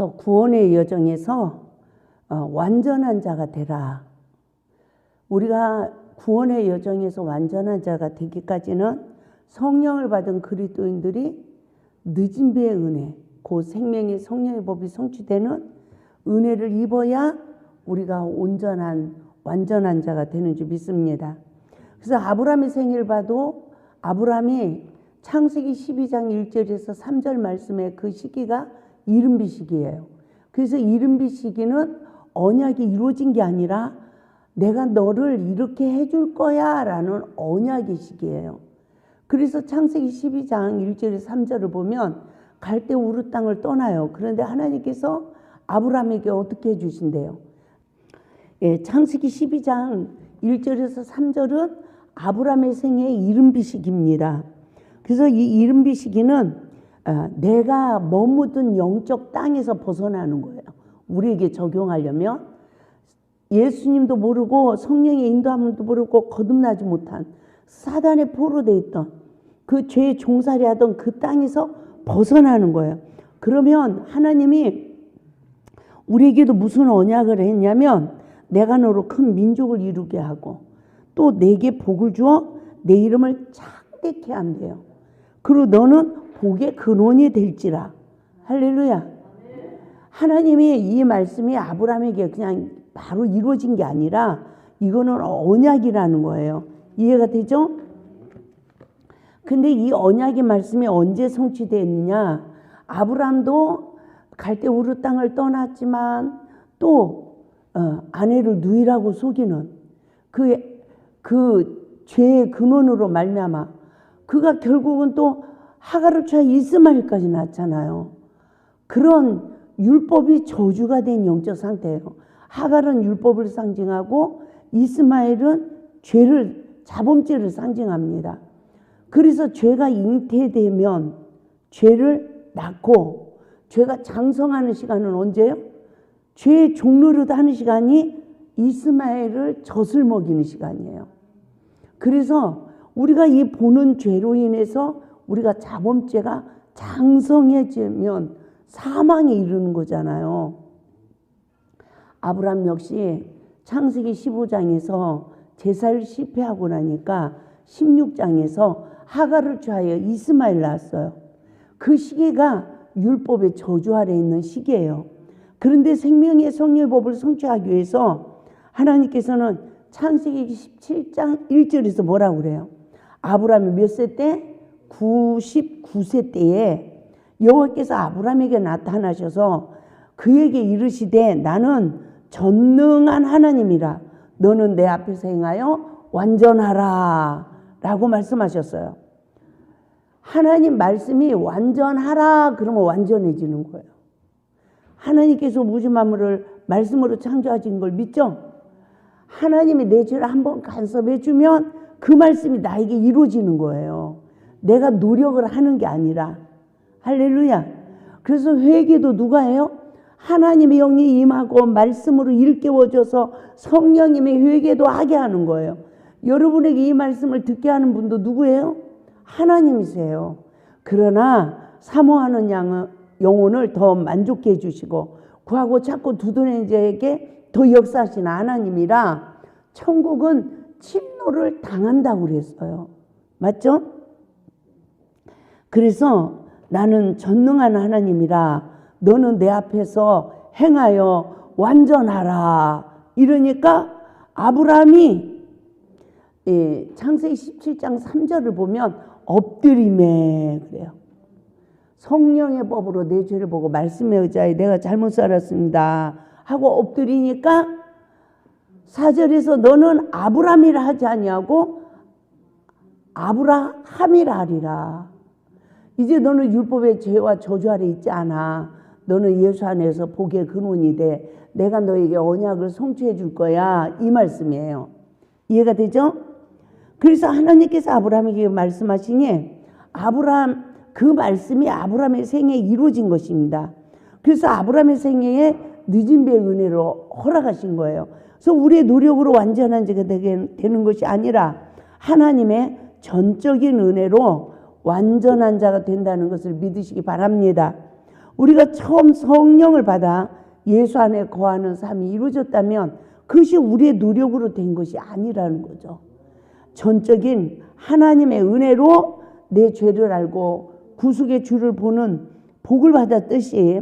그래서 구원의 여정에서 완전한 자가 되라. 우리가 구원의 여정에서 완전한 자가 되기까지는 성령을 받은 그리스도인들이 늦은 비의 은혜, 곧 생명의 성령의 법이 성취되는 은혜를 입어야 우리가 온전한 완전한 자가 되는 줄 믿습니다. 그래서 아브라함의 생애를 봐도 아브라함이 창세기 12장 1절에서 3절 말씀의 그 시기가 이른비 시기예요. 그래서 이른비 시기는 언약이 이루어진 게 아니라 내가 너를 이렇게 해줄 거야 라는 언약의 시기예요. 그래서 창세기 12장 1절에서 3절을 보면 갈대 우르 땅을 떠나요. 그런데 하나님께서 아브라함에게 어떻게 해주신대요? 창세기 12장 1절에서 3절은 아브라함의 생애의 이른비 시기입니다. 그래서 이 이른비 시기는 내가 머무던 영적 땅에서 벗어나는 거예요. 우리에게 적용하려면 예수님도 모르고 성령의 인도함도 모르고 거듭나지 못한 사단의 포로되어 있던 그 죄에 종살이 하던 그 땅에서 벗어나는 거예요. 그러면 하나님이 우리에게도 무슨 언약을 했냐면 내가 너로 큰 민족을 이루게 하고 또 내게 복을 주어 내 이름을 창대케 한대요. 그리고 너는 복의 근원이 될지라. 할렐루야. 하나님이 이 말씀이 아브라함에게 그냥 바로 이루어진 게 아니라 이거는 언약이라는 거예요. 이해가 되죠? 근데 이 언약의 말씀이 언제 성취됐느냐? 아브라함도 갈대 우르 땅을 떠났지만 또 아내를 누이라고 속이는 그 죄의 근원으로 말미암아 그가 결국은 또 하갈을 취하여 이스마엘까지 낳았잖아요. 그런 율법이 저주가 된 영적 상태예요. 하갈은 율법을 상징하고 이스마엘은 죄를 자범죄를 상징합니다. 그래서 죄가 잉태되면 죄를 낳고 죄가 장성하는 시간은 언제요? 죄의 종노릇 하는 시간이 이스마엘을 젖을 먹이는 시간이에요. 그래서 우리가 이 보는 죄로 인해서 우리가 자범죄가 장성해지면 사망에 이르는 거잖아요. 아브라함 역시 창세기 15장에서 제사를 실패하고 나니까 16장에서 하갈을 취하여 이스마엘 낳았어요. 그 시기가 율법의 저주 아래 있는 시기예요. 그런데 생명의 성령의 법을 성취하기 위해서 하나님께서는 창세기 17장 1절에서 뭐라고 그래요? 아브라함이 몇 세 때? 99세 때에 여호와께서 아브라함에게 나타나셔서 그에게 이르시되 나는 전능한 하나님이라 너는 내 앞에서 행하여 완전하라 라고 말씀하셨어요. 하나님 말씀이 완전하라 그러면 완전해지는 거예요. 하나님께서 우주 만물을 말씀으로 창조하신 걸 믿죠? 하나님이 내 죄를 한번 간섭해 주면 그 말씀이 나에게 이루어지는 거예요. 내가 노력을 하는 게 아니라. 할렐루야. 그래서 회개도 누가 해요? 하나님의 영이 임하고 말씀으로 일깨워줘서 성령님의 회개도 하게 하는 거예요. 여러분에게 이 말씀을 듣게 하는 분도 누구예요? 하나님이세요. 그러나 사모하는 영혼을 더 만족해 해주시고 구하고 찾고 두드리는 자에게 더 역사하시는 하나님이라 천국은 침노를 당한다고 그랬어요. 맞죠? 그래서 나는 전능한 하나님이라 너는 내 앞에서 행하여 완전하라. 이러니까 아브라함이 창세기 17장 3절을 보면 엎드리매 그래요. 성령의 법으로 내 죄를 보고 말씀에 의지하여 내가 잘못 살았습니다 하고 엎드리니까 4절에서 너는 아브라함이라 하지 아니하고 아브라함이라 하리라. 이제 너는 율법의 죄와 저주 아래 있지 않아. 너는 예수 안에서 복의 근원이 돼. 내가 너에게 언약을 성취해 줄 거야. 이 말씀이에요. 이해가 되죠? 그래서 하나님께서 아브라함에게 말씀하시니 아브라함 그 말씀이 아브라함의 생애에 이루어진 것입니다. 그래서 아브라함의 생애에 늦은 배의 은혜로 허락하신 거예요. 그래서 우리의 노력으로 완전한 자가 되는 것이 아니라 하나님의 전적인 은혜로 완전한 자가 된다는 것을 믿으시기 바랍니다. 우리가 처음 성령을 받아 예수 안에 거하는 삶이 이루어졌다면 그것이 우리의 노력으로 된 것이 아니라는 거죠. 전적인 하나님의 은혜로 내 죄를 알고 구속의 주를 보는 복을 받았듯이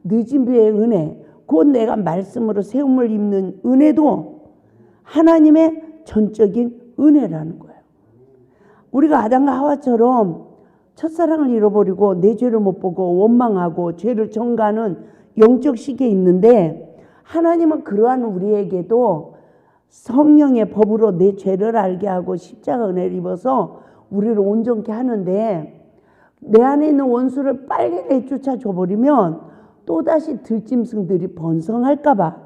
늦은 비의 은혜, 곧 내가 말씀으로 세움을 입는 은혜도 하나님의 전적인 은혜라는 거예요. 우리가 아담과 하와처럼 첫사랑을 잃어버리고 내 죄를 못 보고 원망하고 죄를 전가하는 영적 시기에 있는데, 하나님은 그러한 우리에게도 성령의 법으로 내 죄를 알게 하고 십자가 은혜를 입어서 우리를 온전케 하는데, 내 안에 있는 원수를 빨리 내쫓아 줘버리면 또다시 들짐승들이 번성할까 봐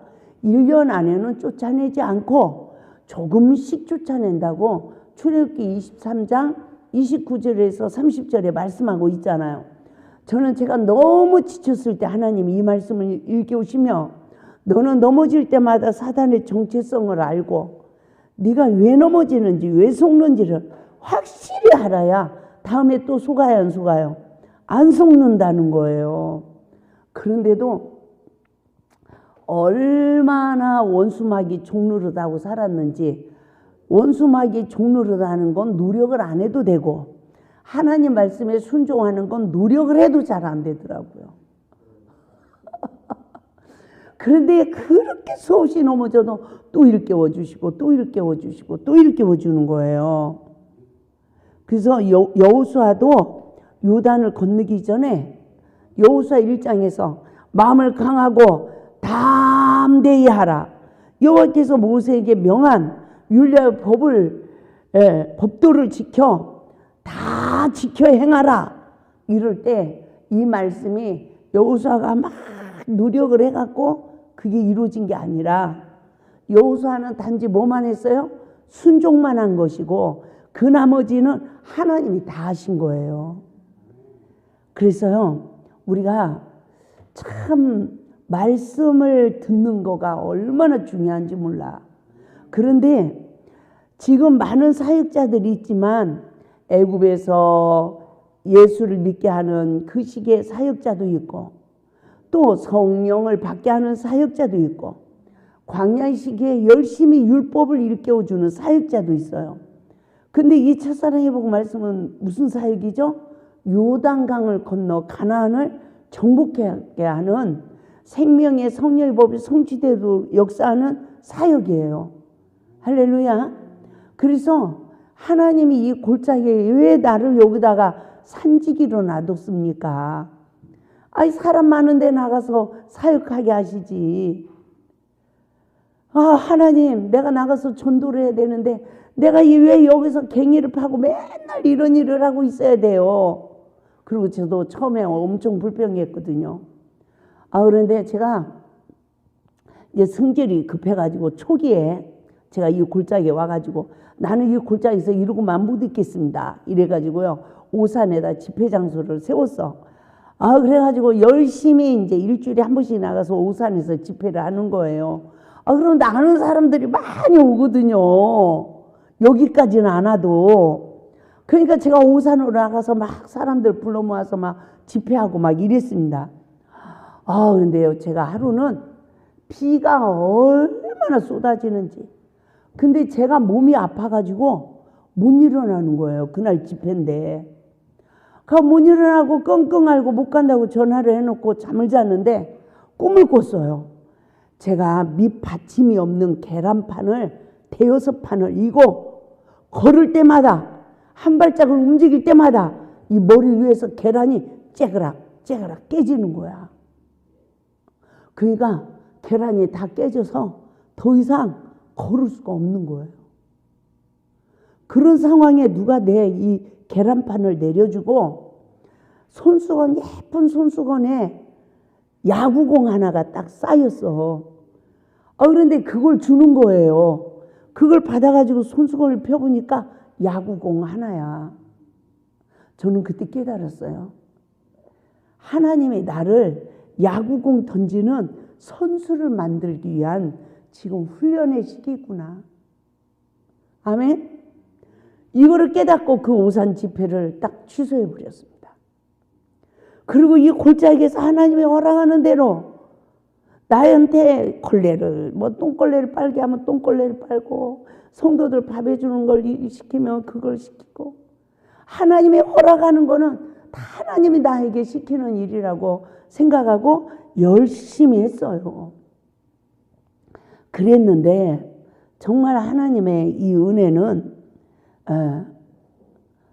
1년 안에는 쫓아내지 않고 조금씩 쫓아낸다고 출애굽기 23장 29절에서 30절에 말씀하고 있잖아요. 저는 제가 너무 지쳤을 때 하나님이 이 말씀을 일깨우시며, 너는 넘어질 때마다 사단의 정체성을 알고 네가 왜 넘어지는지 왜 속는지를 확실히 알아야 다음에 또 속아요 안 속아요? 안 속는다는 거예요. 그런데도 얼마나 원수막이 종노릇하고 살았는지, 원수막이 종노릇하는 건 노력을 안 해도 되고 하나님 말씀에 순종하는 건 노력을 해도 잘 안 되더라고요. 그런데 그렇게 수없이 넘어져도 또 일깨워 주시고 또 일깨워 주시고 또 일깨워 주는 거예요. 그래서 여호수아도 요단을 건너기 전에 여호수아 1장에서 마음을 강하고 담대히 하라, 여호와께서 모세에게 명한 율례의 법도를 지켜 다 지켜 행하라, 이럴 때 이 말씀이 여호수아가 막 노력을 해갖고 그게 이루어진 게 아니라, 여호수아는 단지 뭐만 했어요? 순종만 한 것이고 그 나머지는 하나님이 다 하신 거예요. 그래서요, 우리가 참 말씀을 듣는 거가 얼마나 중요한지 몰라. 그런데 지금 많은 사역자들이 있지만 애굽에서 예수를 믿게 하는 그 시기의 사역자도 있고, 또 성령을 받게 하는 사역자도 있고, 광야 시기에 열심히 율법을 일깨워주는 사역자도 있어요. 근데 이 첫사랑의 복 말씀은 무슨 사역이죠? 요단강을 건너 가나안을 정복하게 하는 생명의 성령의 법이 성취대로 역사하는 사역이에요. 할렐루야. 그래서 하나님이 이 골짜기에 왜 나를 여기다가 산지기로 놔뒀습니까? 아이, 사람 많은 데 나가서 사역하게 하시지. 아, 하나님, 내가 나가서 전도를 해야 되는데 내가 왜 여기서 갱이를 파고 맨날 이런 일을 하고 있어야 돼요? 그리고 저도 처음에 엄청 불평했거든요. 그런데 제가 이제 성질이 급해가지고 초기에 제가 이 골짜기에 와가지고 나는 이 골짜기에서 이러고만 못 있겠습니다. 이래가지고요, 오산에다 집회 장소를 세웠어. 그래가지고 열심히 이제 일주일에 한 번씩 나가서 오산에서 집회를 하는 거예요. 그럼 나는 사람들이 많이 오거든요. 여기까지는 안 와도. 그러니까 제가 오산으로 나가서 막 사람들 불러 모아서 막 집회하고 막 이랬습니다. 그런데요, 제가 하루는 비가 얼마나 쏟아지는지. 근데 제가 몸이 아파가지고 못 일어나는 거예요. 그날 집회인데. 못 일어나고 끙끙 앓고 못 간다고 전화를 해놓고 잠을 잤는데 꿈을 꿨어요. 제가 밑받침이 없는 계란판을 대여섯 판을 이고 걸을 때마다 한 발짝을 움직일 때마다 이 머리 위에서 계란이 째그락 깨지는 거야. 그러니까 계란이 다 깨져서 더 이상 걸을 수가 없는 거예요. 그런 상황에 누가 내 이 계란판을 내려주고 손수건, 예쁜 손수건에 야구공 하나가 딱 쌓였어. 그런데 그걸 주는 거예요. 그걸 받아가지고 손수건을 펴보니까 야구공 하나야. 저는 그때 깨달았어요. 하나님이 나를 야구공 던지는 선수를 만들기 위한 지금 훈련의 시기구나. 아멘? 이거를 깨닫고 그 오산 집회를 딱 취소해 버렸습니다. 그리고 이 골짜기에서 하나님이 허락하는 대로 나한테 걸레를 똥걸레를 빨게 하면 똥걸레를 빨고, 성도들 밥 해주는 걸 시키면 그걸 시키고, 하나님이 허락하는 거는 다 하나님이 나에게 시키는 일이라고 생각하고 열심히 했어요. 그랬는데 정말 하나님의 이 은혜는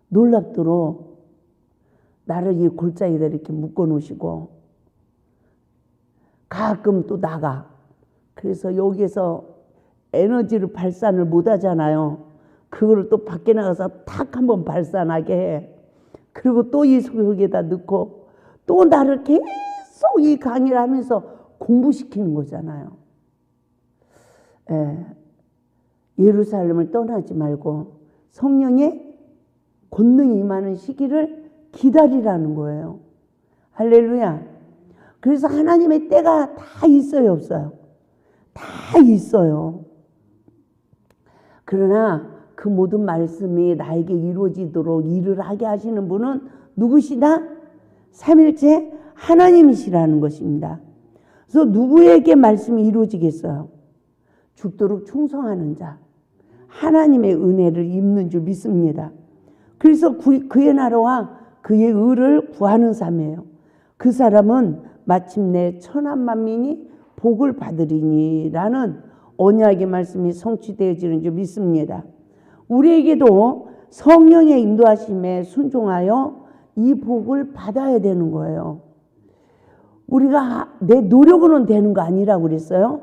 놀랍도록 나를 이 골짜기에 이렇게 묶어 놓으시고, 가끔 또 나가. 그래서 여기에서 에너지를 발산을 못 하잖아요. 그거를 또 밖에 나가서 탁 한번 발산하게 해. 그리고 또 이 속에다 넣고 또 나를 계속 이 강의를 하면서 공부시키는 거잖아요. 예루살렘을 떠나지 말고 성령의 권능이 임하는 시기를 기다리라는 거예요. 할렐루야. 그래서 하나님의 때가 다 있어요, 없어요? 다 있어요. 그러나 그 모든 말씀이 나에게 이루어지도록 일을 하게 하시는 분은 누구시다? 삼일체 하나님이시라는 것입니다. 그래서 누구에게 말씀이 이루어지겠어요? 죽도록 충성하는 자, 하나님의 은혜를 입는 줄 믿습니다. 그래서 그의 나라와 그의 의를 구하는 삶이에요. 그 사람은 마침내 천한 만민이 복을 받으리니라는 언약의 말씀이 성취되어지는 줄 믿습니다. 우리에게도 성령의 인도하심에 순종하여 이 복을 받아야 되는 거예요. 우리가 내 노력으로는 되는 거 아니라고 그랬어요.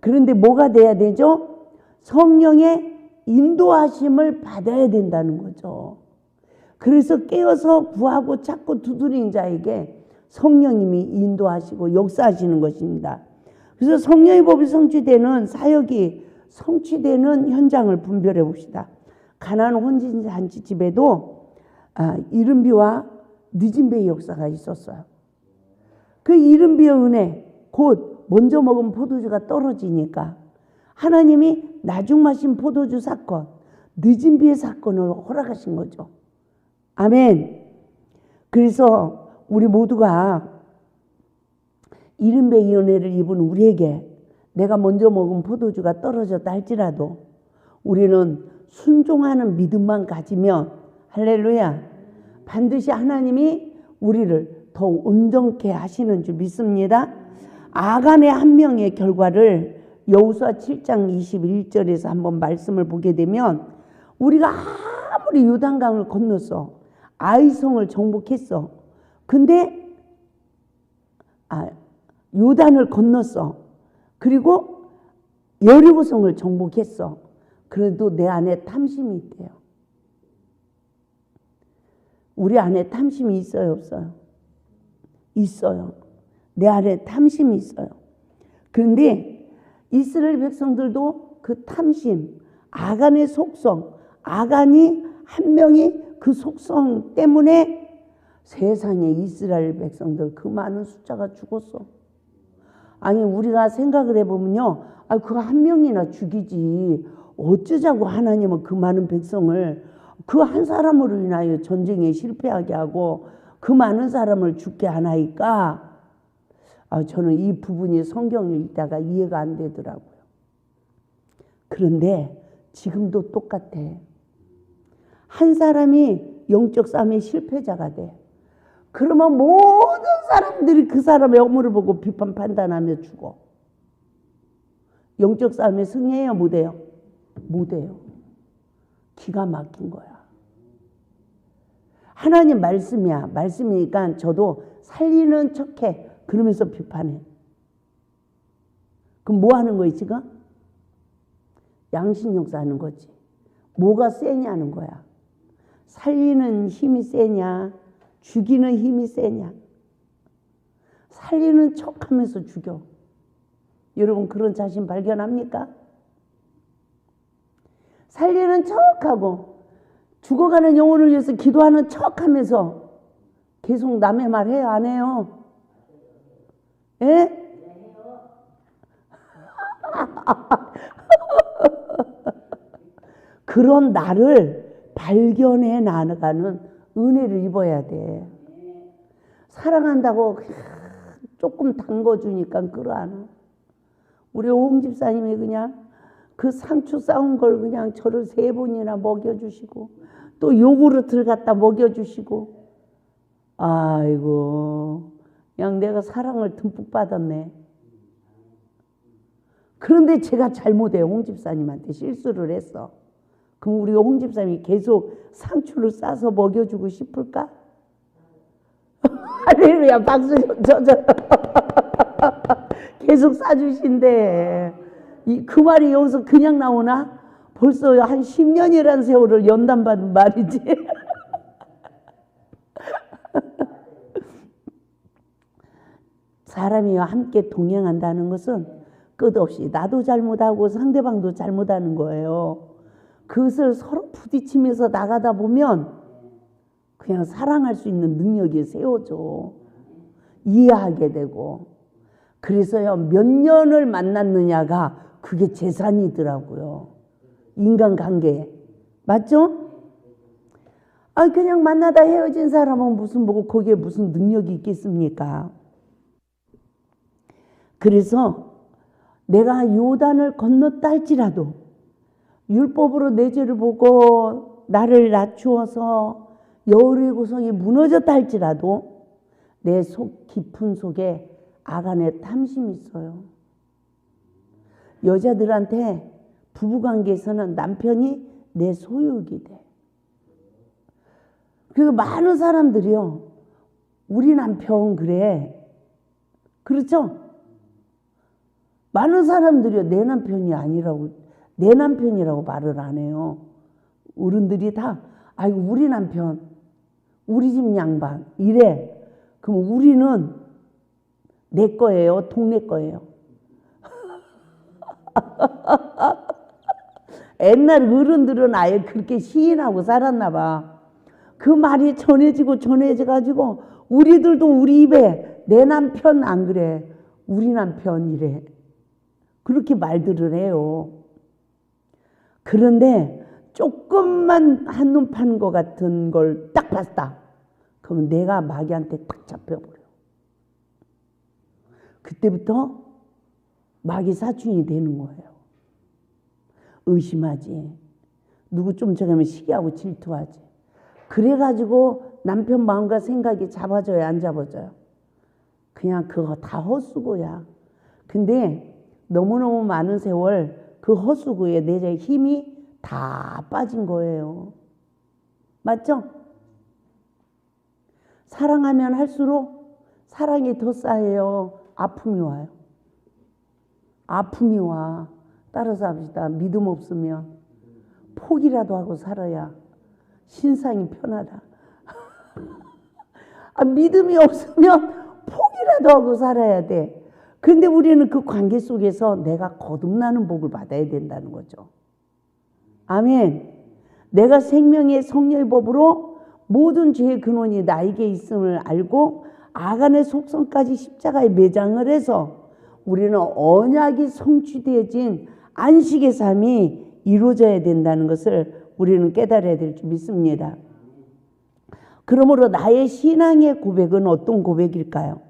그런데 뭐가 돼야 되죠? 성령의 인도하심을 받아야 된다는 거죠. 그래서 깨어서 구하고 찾고 두드리는 자에게 성령님이 인도하시고 역사하시는 것입니다. 그래서 성령의 법이 성취되는 사역이 성취되는 현장을 분별해 봅시다. 가나안 혼인잔치 집에도 이른 비와 늦은 비의 역사가 있었어요. 그 이른 비의 은혜, 곧 먼저 먹은 포도주가 떨어지니까 하나님이 나중 마신 포도주 사건, 늦은 비의 사건을 허락하신 거죠. 아멘. 그래서 우리 모두가 이른 비의 은혜를 입은 우리에게 내가 먼저 먹은 포도주가 떨어졌다 할지라도 우리는 순종하는 믿음만 가지면, 할렐루야, 반드시 하나님이 우리를 더 온전케 하시는 줄 믿습니다. 아간의 한 명의 결과를 여호수아 7장 21절에서 한번 말씀을 보게 되면, 우리가 아무리 요단강을 건넜어, 아이성을 정복했어, 근데 요단을 건넜어, 그리고 여리고성을 정복했어. 그래도 내 안에 탐심이 있대요. 우리 안에 탐심이 있어요, 없어요? 있어요. 내 안에 탐심이 있어요. 그런데 이스라엘 백성들도 그 탐심, 아간의 속성, 아간이 한 명이 그 속성 때문에 세상에 이스라엘 백성들 그 많은 숫자가 죽었어. 아니, 우리가 생각을 해보면요, 그거 한 명이나 죽이지 어쩌자고 하나님은 그 많은 백성을 그 한 사람으로 인하여 전쟁에 실패하게 하고 그 많은 사람을 죽게 하나이까? 저는 이 부분이 성경을 읽다가 이해가 안 되더라고요. 그런데 지금도 똑같아. 한 사람이 영적 싸움의 실패자가 돼. 그러면 모든 사람들이 그 사람의 허물을 보고 비판 판단하며 죽어. 영적 싸움에 승리해요, 못해요? 못해요. 기가 막힌 거야. 하나님 말씀이야. 말씀이니까 저도 살리는 척해. 그러면서 비판해. 그럼 뭐 하는 거야 지금? 양심 역사하는 거지. 뭐가 세냐는 거야. 살리는 힘이 세냐, 죽이는 힘이 세냐. 살리는 척하면서 죽여. 여러분 그런 자신 발견합니까? 살리는 척하고 죽어가는 영혼을 위해서 기도하는 척하면서 계속 남의 말 해요, 안 해요? 예? 그런 나를 발견해 나가는 은혜를 입어야 돼. 사랑한다고 조금 담궈주니까 끌어안아. 우리 홍 집사님이 그냥 그 상추 싸운 걸 그냥 저를 3번이나 먹여주시고 또 요구르트를 갖다 먹여주시고, 아이고 그냥 내가 사랑을 듬뿍 받았네. 그런데 제가 잘못해 홍 집사님한테 실수를 했어. 그럼 우리 홍 집사님이 계속 상추를 싸서 먹여주고 싶을까? 할렐루야, 박수 좀 쳐줘. 계속 싸주신대. 그 말이 여기서 그냥 나오나? 벌써 한 10년이라는 세월을 연단받은 말이지. 사람이 함께 동행한다는 것은 끝없이 나도 잘못하고 상대방도 잘못하는 거예요. 그것을 서로 부딪히면서 나가다 보면 그냥 사랑할 수 있는 능력이 세워져. 이해하게 되고. 그래서요, 몇 년을 만났느냐가 그게 재산이더라고요. 인간관계. 맞죠? 그냥 만나다 헤어진 사람은 무슨 뭐 거기에 무슨 능력이 있겠습니까? 그래서 내가 요단을 건넜다 할지라도 율법으로 내 죄를 보고 나를 낮추어서 여호와의 구성이 무너졌다 할지라도 내 속 깊은 속에 아간의 탐심이 있어요. 여자들한테 부부관계에서는 남편이 내 소유욕이 돼. 그래서 많은 사람들이요, 우리 남편 그래. 그렇죠? 많은 사람들이요, 내 남편이 아니라고, 내 남편이라고 말을 안 해요. 어른들이 다 아이고 우리 남편, 우리 집 양반 이래. 그럼 우리는 내 거예요, 동네 거예요. 옛날 어른들은 아예 그렇게 시인하고 살았나 봐. 그 말이 전해지고 전해져가지고 우리들도 우리 입에 내 남편 안 그래, 우리 남편 이래. 그렇게 말들을 해요. 그런데 조금만 한눈 파는 것 같은 걸 딱 봤다. 그러면 내가 마귀한테 딱 잡혀버려. 그때부터 마귀 사춘이 되는 거예요. 의심하지. 누구 좀 저가면 시기하고 질투하지. 그래가지고 남편 마음과 생각이 잡아줘요, 안 잡아줘요? 그냥 그거 다 헛수고야. 근데 너무너무 많은 세월 그 헛수고에 내 힘이 다 빠진 거예요. 맞죠? 사랑하면 할수록 사랑이 더 쌓여요. 아픔이 와요. 아픔이 와. 따라서 합시다. 믿음 없으면 포기라도 하고 살아야 신상이 편하다. 믿음이 없으면 포기라도 하고 살아야 돼. 그런데 우리는 그 관계 속에서 내가 거듭나는 복을 받아야 된다는 거죠. 아멘. 내가 생명의 성령의 법으로 모든 죄의 근원이 나에게 있음을 알고 아간의 속성까지 십자가에 매장을 해서 우리는 언약이 성취되어진 안식의 삶이 이루어져야 된다는 것을 우리는 깨달아야 될 줄 믿습니다. 그러므로 나의 신앙의 고백은 어떤 고백일까요?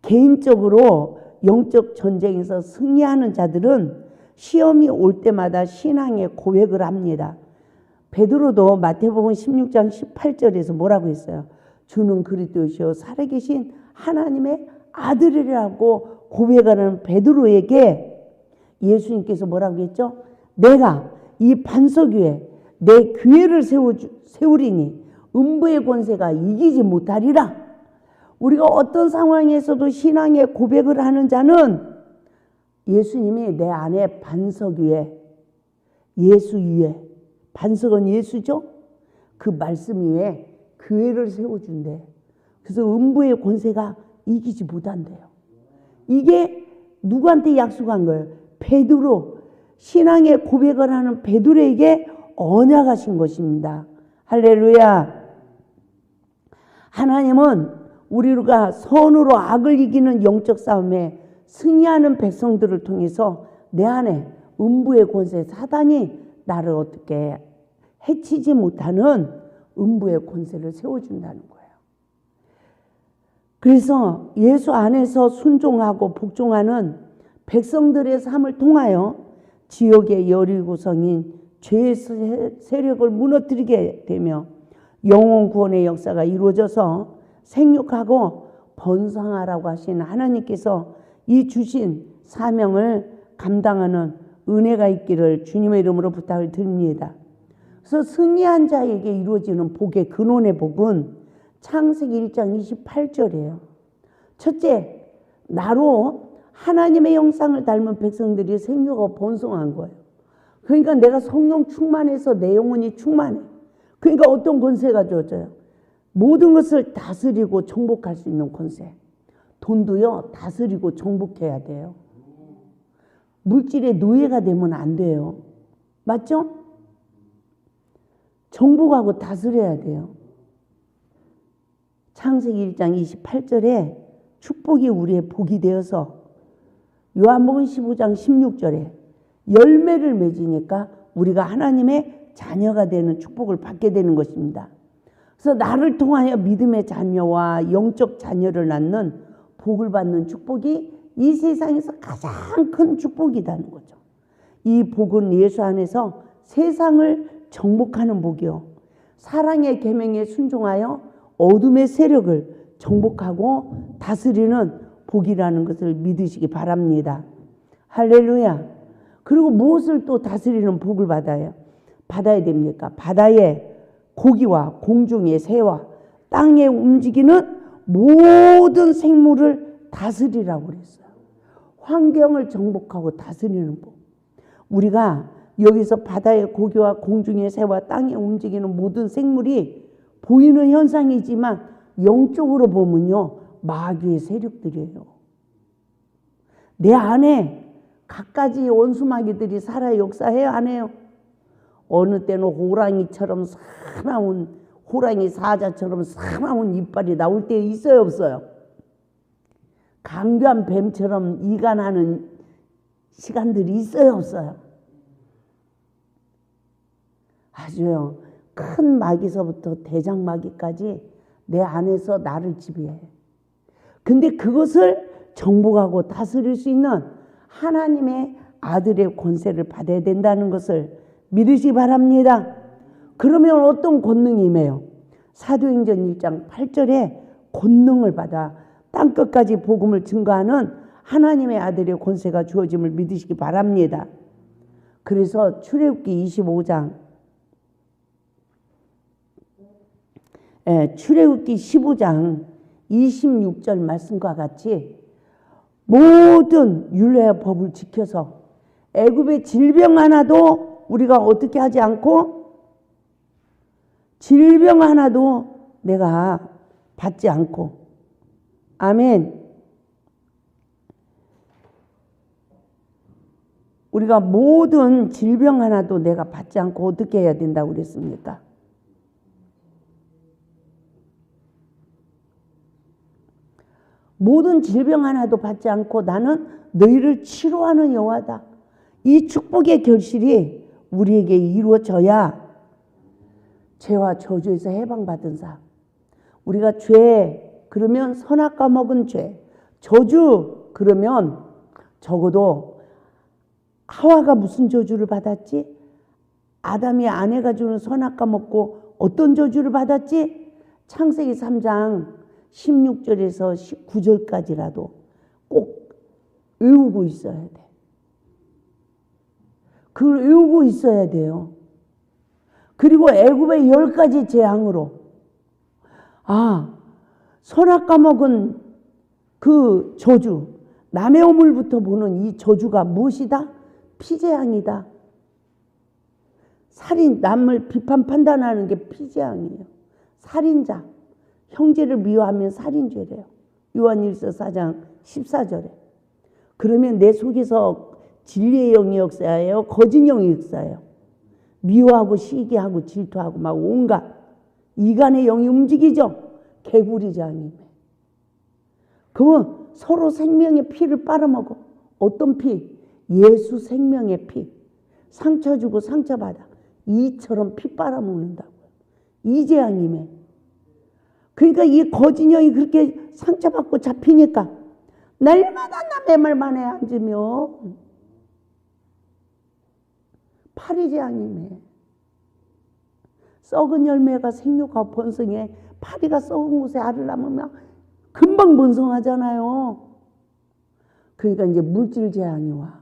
개인적으로 영적 전쟁에서 승리하는 자들은 시험이 올 때마다 신앙의 고백을 합니다. 베드로도 마태복음 16장 18절에서 뭐라고 했어요? 주는 그리스도시요 살아계신 하나님의 아들이라고 고백하는 베드로에게 예수님께서 뭐라고 했죠? 내가 이 반석 위에 내 교회를 세우리니 음부의 권세가 이기지 못하리라. 우리가 어떤 상황에서도 신앙의 고백을 하는 자는 예수님이 내 안에 반석 위에, 예수 위에, 반석은 예수죠? 그 말씀 위에 교회를 세워준대. 그래서 음부의 권세가 이기지 못한대요. 이게 누구한테 약속한 거예요? 베드로, 신앙의 고백을 하는 베드로에게 언약하신 것입니다. 할렐루야. 하나님은 우리가 선으로 악을 이기는 영적 싸움에 승리하는 백성들을 통해서 내 안에 음부의 권세, 사단이 나를 어떻게 해치지 못하는 음부의 권세를 세워준다는 거예요. 그래서 예수 안에서 순종하고 복종하는 백성들의 삶을 통하여 지역의 여리고성인 죄의 세력을 무너뜨리게 되며 영혼 구원의 역사가 이루어져서 생육하고 번성하라고 하신 하나님께서 이 주신 사명을 감당하는 은혜가 있기를 주님의 이름으로 부탁을 드립니다. 그래서 승리한 자에게 이루어지는 복의 근원의 복은 창세기 1장 28절이에요. 첫째, 나로 하나님의 형상을 닮은 백성들이 생육하고 번성한 거예요. 그러니까 내가 성령 충만해서 내 영혼이 충만해. 그러니까 어떤 권세가 주어져요? 모든 것을 다스리고 정복할 수 있는 권세. 돈도요, 다스리고 정복해야 돼요. 물질의 노예가 되면 안 돼요. 맞죠? 정복하고 다스려야 돼요. 창세기 1장 28절에 축복이 우리의 복이 되어서 요한복음 15장 16절에 열매를 맺으니까 우리가 하나님의 자녀가 되는 축복을 받게 되는 것입니다. 그래서 나를 통하여 믿음의 자녀와 영적 자녀를 낳는 복을 받는 축복이 이 세상에서 가장 큰 축복이라는 거죠. 이 복은 예수 안에서 세상을 정복하는 복이요, 사랑의 계명에 순종하여 어둠의 세력을 정복하고 다스리는 복이라는 것을 믿으시기 바랍니다. 할렐루야. 그리고 무엇을 또 다스리는 복을 받아야 됩니까? 바다의 고기와 공중의 새와 땅에 움직이는 모든 생물을 다스리라고 그랬어요. 환경을 정복하고 다스리는 법. 우리가 여기서 바다의 고기와 공중의 새와 땅에 움직이는 모든 생물이 보이는 현상이지만 영적으로 보면요, 마귀의 세력들이에요. 내 안에 갖가지 원수마귀들이 살아 역사해요, 안 해요? 어느 때는 호랑이처럼 사나운, 호랑이 사자처럼 사나운 이빨이 나올 때 있어요, 없어요? 강변 뱀처럼 이간하는 시간들이 있어요, 없어요? 아주요, 큰 마귀서부터 대장 마귀까지 내 안에서 나를 지배해. 근데 그것을 정복하고 다스릴 수 있는 하나님의 아들의 권세를 받아야 된다는 것을 믿으시기 바랍니다. 그러면 어떤 권능이 임해요? 사도행전 1장 8절에 권능을 받아 땅끝까지 복음을 증거하는 하나님의 아들의 권세가 주어짐을 믿으시기 바랍니다. 그래서 출애굽기 25장, 출애굽기 15장 26절 말씀과 같이 모든 율례와 법을 지켜서 애굽의 질병 하나도 우리가 어떻게 하지 않고, 질병 하나도 내가 받지 않고, 아멘. 우리가 모든 질병 하나도 내가 받지 않고 어떻게 해야 된다고 그랬습니까? 모든 질병 하나도 받지 않고 나는 너희를 치료하는 여호와다. 이 축복의 결실이 우리에게 이루어져야 죄와 저주에서 해방받은 삶. 우리가 죄 그러면 선악과 먹은 죄, 저주 그러면 적어도 하와가 무슨 저주를 받았지? 아담이 아내가 주는 선악과 먹고 어떤 저주를 받았지? 창세기 3장 16절에서 19절까지라도 꼭 외우고 있어야 돼. 그걸 외우고 있어야 돼요. 그리고 애굽의 10가지 재앙으로, 선악과 먹은 그 저주, 남의 오물부터 보는 이 저주가 무엇이다? 피재앙이다. 살인, 남을 비판 판단하는 게 피재앙이에요. 살인자, 형제를 미워하면 살인죄래요. 요한일서 4장 14절에. 그러면 내 속에서 진리의 영이 역사예요, 거짓 영이 역사예요. 미워하고 시기하고 질투하고 막 온갖 이간의 영이 움직이죠. 개구리장이. 그건 서로 생명의 피를 빨아먹어. 어떤 피? 예수 생명의 피. 상처 주고 상처받아. 이처럼 피 빨아먹는다고요. 이 재앙이네. 그러니까 이 거짓 영이 그렇게 상처받고 잡히니까 날마다 남의 말만에 앉으며 파리재앙이네. 썩은 열매가 생육하고 번성해. 파리가 썩은 곳에 알을 낳으면 금방 번성하잖아요. 그러니까 이제 물질 재앙이 와.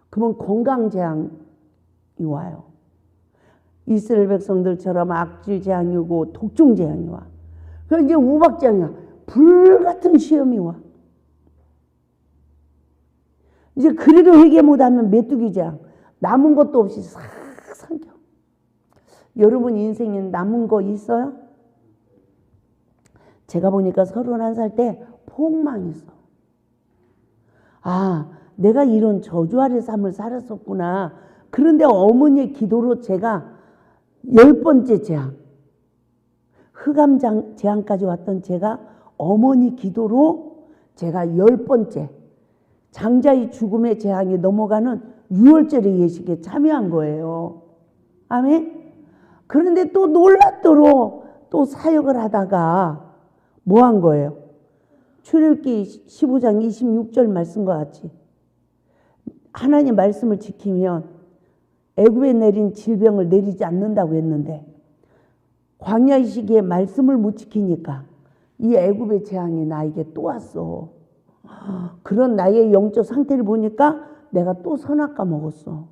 그러면 건강 재앙이 와요. 이스라엘 백성들처럼 악질 재앙이 오고 독중 재앙이 와. 그럼 이제 우박 재앙이야. 불같은 시험이 와. 이제 그래도 회개 못하면 메뚜기 재앙. 남은 것도 없이 싹 삼켜. 여러분 인생에 남은 거 있어요? 제가 보니까 31살 때 폭망했어. 아, 내가 이런 저주 아래 삶을 살았었구나. 그런데 어머니의 기도로 제가 10번째 재앙, 흑암 재앙까지 왔던 제가 어머니 기도로 제가 10번째 장자의 죽음의 재앙이 넘어가는 6월절의 예식에 참여한 거예요. 아멘? 그런데 또 놀랍도록 또 사역을 하다가 뭐 한 거예요? 출애굽기 15장 26절 말씀과 같이 하나님 말씀을 지키면 애굽에 내린 질병을 내리지 않는다고 했는데 광야의 시기에 말씀을 못 지키니까 이 애굽의 재앙이 나에게 또 왔어. 그런 나의 영적 상태를 보니까 내가 또 선악과 먹었어.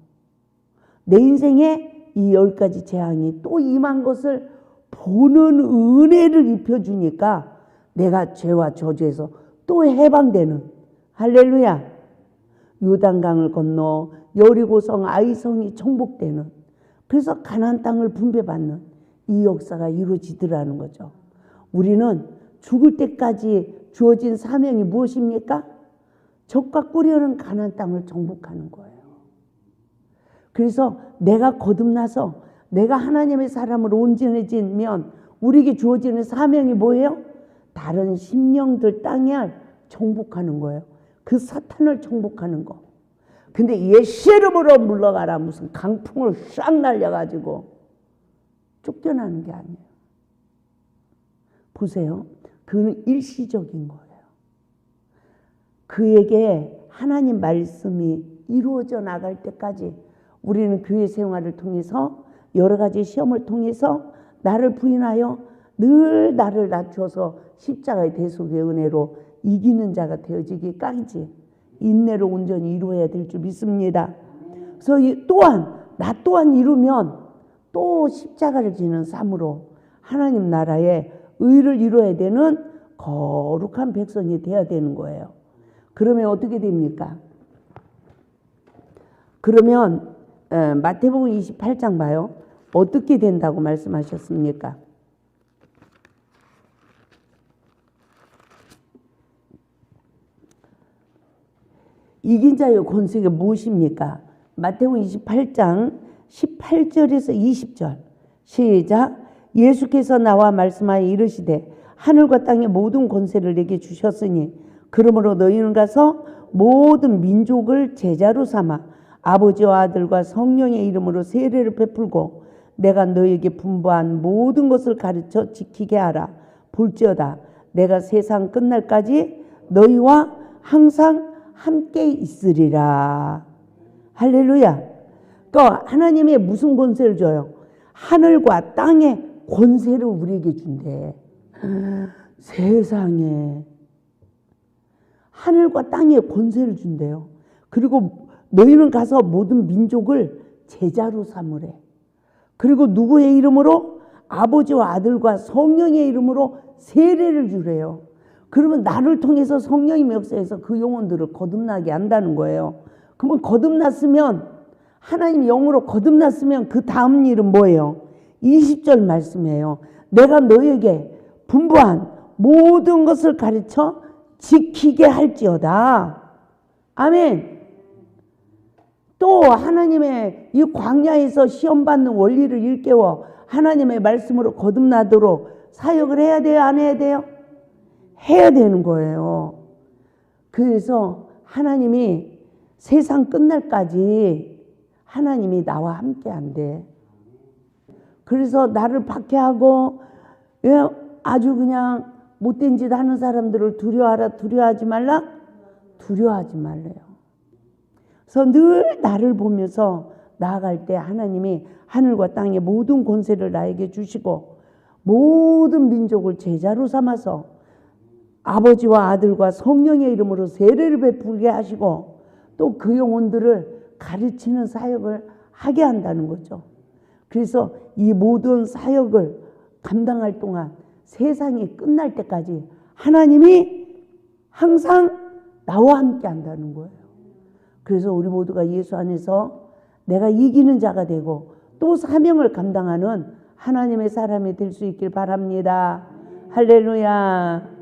내 인생에 이 10가지 재앙이 또 임한 것을 보는 은혜를 입혀주니까 내가 죄와 저주에서 또 해방되는, 할렐루야, 요단강을 건너 여리고성 아이성이 정복되는, 그래서 가나안 땅을 분배받는 이 역사가 이루어지더라는 거죠. 우리는 죽을 때까지 주어진 사명이 무엇입니까? 적과 꿀이는 가나안 땅을 정복하는 거예요. 그래서 내가 거듭나서 내가 하나님의 사람으로 온전해지면 우리에게 주어지는 사명이 뭐예요? 다른 심령들 땅을 정복하는 거예요. 그 사탄을 정복하는 거. 근데 예수 이름으로 물러가라 무슨 강풍을 싹 날려가지고 쫓겨나는 게 아니에요. 보세요. 그는 일시적인 거예요. 그에게 하나님 말씀이 이루어져 나갈 때까지 우리는 교회 생활을 통해서 여러 가지 시험을 통해서 나를 부인하여 늘 나를 낮춰서 십자가의 대속의 은혜로 이기는 자가 되어지기까지 인내로 온전히 이루어야 될 줄 믿습니다. 그래서 나 또한 이루면 또 십자가를 지는 삶으로 하나님 나라의 의를 이루어야 되는 거룩한 백성이 되어야 되는 거예요. 그러면 어떻게 됩니까? 그러면 마태복음 28장 봐요. 어떻게 된다고 말씀하셨습니까? 이긴 자의 권세가 무엇입니까? 마태복음 28장 18절에서 20절 시작. 예수께서 나와 말씀하여 이르시되 하늘과 땅의 모든 권세를 내게 주셨으니 그러므로 너희는 가서 모든 민족을 제자로 삼아 아버지와 아들과 성령의 이름으로 세례를 베풀고 내가 너희에게 분부한 모든 것을 가르쳐 지키게 하라. 볼지어다 내가 세상 끝날까지 너희와 항상 함께 있으리라. 할렐루야. 그러니까 하나님이 무슨 권세를 줘요? 하늘과 땅의 권세를 우리에게 준대. 세상에 하늘과 땅의 권세를 준대요. 그리고 너희는 가서 모든 민족을 제자로 삼으래. 그리고 누구의 이름으로? 아버지와 아들과 성령의 이름으로 세례를 주래요. 그러면 나를 통해서 성령의 역사에서 그 영혼들을 거듭나게 한다는 거예요. 그러면 거듭났으면 하나님 영으로 거듭났으면 그 다음 일은 뭐예요? 20절 말씀이에요. 내가 너에게 분부한 모든 것을 가르쳐 지키게 할지어다. 아멘. 또 하나님의 이 광야에서 시험받는 원리를 일깨워 하나님의 말씀으로 거듭나도록 사역을 해야 돼요? 안 해야 돼요? 해야 되는 거예요. 그래서 하나님이 세상 끝날까지 하나님이 나와 함께 한대. 그래서 나를 박해하고 아주 그냥 못된 짓 하는 사람들을 두려워하라, 두려워하지 말라? 두려워하지 말래요. 그래서 늘 나를 보면서 나아갈 때 하나님이 하늘과 땅의 모든 권세를 나에게 주시고 모든 민족을 제자로 삼아서 아버지와 아들과 성령의 이름으로 세례를 베풀게 하시고 또 그 영혼들을 가르치는 사역을 하게 한다는 거죠. 그래서 이 모든 사역을 감당할 동안 세상이 끝날 때까지 하나님이 항상 나와 함께 한다는 거예요. 그래서 우리 모두가 예수 안에서 내가 이기는 자가 되고 또 사명을 감당하는 하나님의 사람이 될 수 있길 바랍니다. 할렐루야.